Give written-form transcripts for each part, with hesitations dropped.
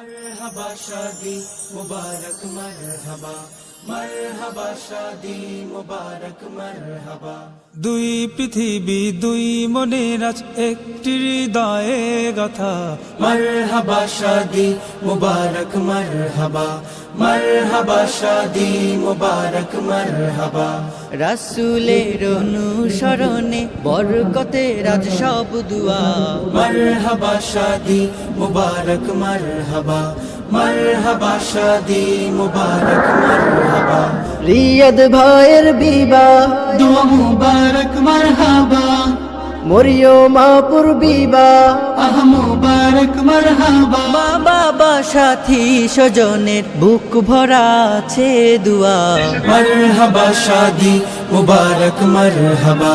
मरहबा शादी मुबारक मरहबा मरहबा शादी मुबारक मरहबा। দুই পৃথিবী দুই মনের আজ একটি হৃদয়ে গাথা। मरहबा शादी मुबारक मरहबा मरहबा शादी मुबारक मरहबा। রাসূলের অনুসরণে বরকতের আজ সব দুয়া। मरहबा शादी मुबारक मरहबा मरहबा शादी मुबारक मरहबा। রিয়াদ ভাইয়ের বিবাহ दुआ मुबारक मरहबा মরিয়ম আপুর বিবাহ। आह मुबारक मरहबा। মা বাবা সাথী স্বজনের বুক ভরা আছে দুয়া। मरहबा शादी मुबारक मरहबा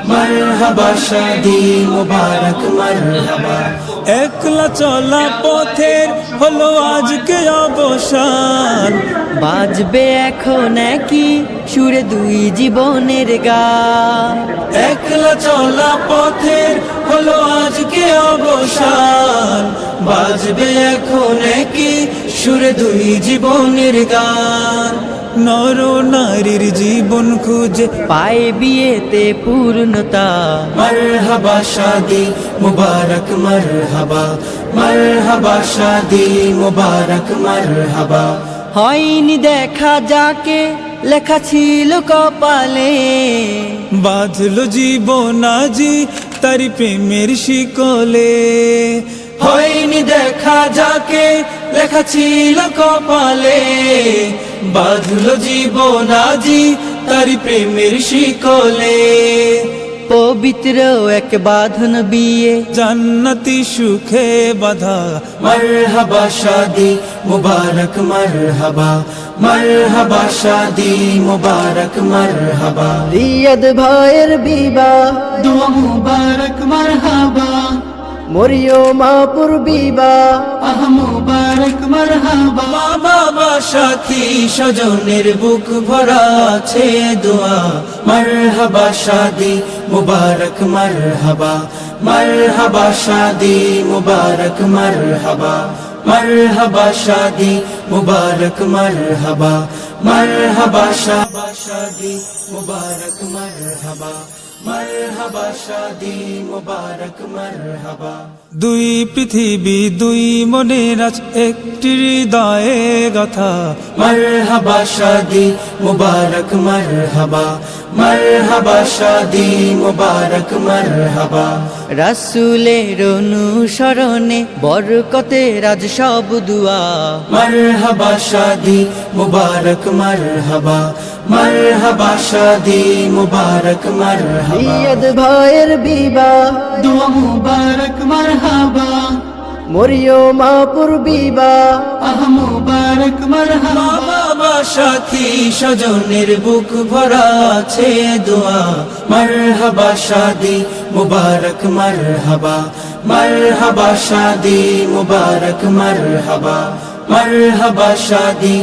मरहबा शादी मुबारक मरहबा। একলা চলা পথের হলো আজকে অবসান। বাজবে এখন কি সুরে দুই জীবনের গান। একলা চলা পথের হলো আজকে অবসান। বাজবে এখন কি সুরে দুই জীবনের গান। নর নারীর জীবন খুঁজে পায় বিয়েতে পূর্ণতা। मरहबा शादी मुबारक मरहबा मरहबा शादी मुबारक मरहबा। হয়নি দেখা যাকে লেখা ছিল কপালে। বাঁধলো জীবন আজি তারি প্রেমের শিকলে। হয়নি দেখা যাকে লেখা ছিল কপালে। বাঁধলো জীবন আজি তারি প্রেমের শিকলে। পবিত্র এক বাঁধন বিয়ে জান্নাতি সুখে বাধা। मरहबा शादी मुबारक मरहबा मरहबा शादी मुबारक मरहबा। রিয়াদ ভাইয়ের বিবাহ दुआ मुबारक मरहबा মরিয়ম আপুর বিবাহ। आह मुबारक मरहबा। মা বাবা সাথী স্বজনের বুক ভরা আছে দোয়া। मरहबा शादी मुबारक मरहबा मरहबा शादी मुबारक मरहबा। मरहबा शादी मुबारक मरहबा मरहबा शादी मुबारक मरहबा मरहबा शादी मुबारक मरहबा। দুই পৃথিবী দুই মনের আজ একটি হৃদয়ে গাথা। मरहबा शादी मुबारक मरहबा मरहबा शादी मुबारक मरहबा। রাসূলের অনুসরণে বরকতের আজ সব দুয়া। मरहबा शादी मुबारक मरहबा मरहबा शादी मुबारक मरहबा। রিয়াদ ভাইয়ের বিবাহ दुआ मुबारक मरहबा মরিয়ম আপুর বিবাহ। आह मुबारक मरहबा। মা বাবা সাথী স্বজনের বুক ভরা আছে দোয়া। मरहबा शादी मुबारक मरहबा मरहबा शादी मुबारक मरहबा। मरहबा शादी